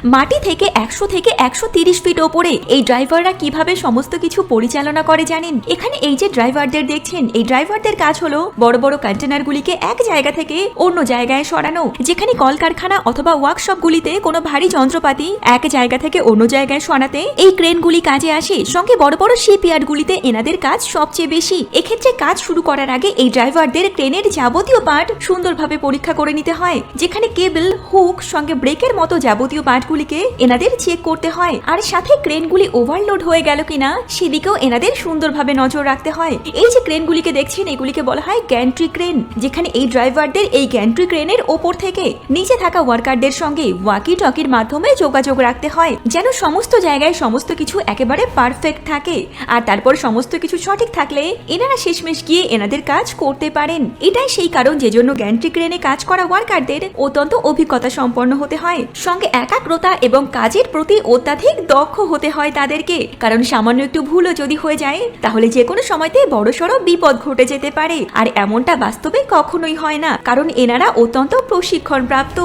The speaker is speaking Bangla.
মাটি থেকে 100 থেকে 130 ফিট ওপরে এই ড্রাইভাররা কিভাবে সমস্ত কিছু পরিচালনা করে জানেন? এখানে এই যে ড্রাইভারদের দেখছেন, এই ড্রাইভারদের কাজ হলো বড় বড় কন্টেনারগুলিকে এক জায়গা থেকে অন্য জায়গায় সরানো। যেখানে কলকারখানা অথবা ওয়ার্কশপগুলিতে কোনো ভারী যন্ত্রপাতি এক জায়গা থেকে অন্য জায়গায় সরাতে এই ক্রেনগুলি কাজে আসে। সঙ্গে বড় বড় শিপইয়ার্ডগুলিতে এনাদের কাজ সবচেয়ে বেশি। এক্ষেত্রে কাজ শুরু করার আগে এই ড্রাইভারদের ক্রেনের যাবতীয় পার্ট সুন্দরভাবে পরীক্ষা করে নিতে হয়। যেখানে কেবল, হুক সঙ্গে ব্রেকের মতো যাবতীয় পার্টগুলিকে এনাদের চেক করতে হয়। আর সাথে ক্রেনগুলি ওভারলোড হয়ে গেল কিনা সেদিকেও এনাদের সুন্দরভাবে নজর রাখতে হয়। এই যে ক্রেনগুলিকে দেখছেন, এগুলিকে বলা হয় গ্যান্ট্রি ক্রেন। যেখানে এই ড্রাইভারদের এই গ্যান্ট্রি ক্রেনের ওপর থেকে নিচে থাকা ওয়ার্কারদের সঙ্গে ওয়াকি টকির মাধ্যমে যোগাযোগ রাখতে হয়, যেন সমস্ত জায়গায় সমস্ত কিছু একেবারে পারফেক্ট থাকে। আর তারপর সমস্ত কিছু সঠিক থাকলে এনারা শেষমেশ গিয়ে এনাদের কাজ করতে পারেন। এটাই সেই কারণ যে জন্য গ্যান্ট্রি ক্রেনে কাজ করা ওয়ার্কারদের অত্যন্ত অভিজ্ঞতা সম্পন্ন হতে হয়। সঙ্গে একাগ্রতা এবং কাজের প্রতি অত্যাধিক দক্ষ হতে হয় তাদেরকে। কারণ সামান্য একটু ভুলও যদি হয়ে যায় তাহলে যে কোনো সময়তে বড়সড় বিপদ ঘটে যেতে পারে। আর এমনটা বাস্তবে কখনোই হয় না, কারণ এনারা অত্যন্ত প্রশিক্ষণ প্রাপ্ত।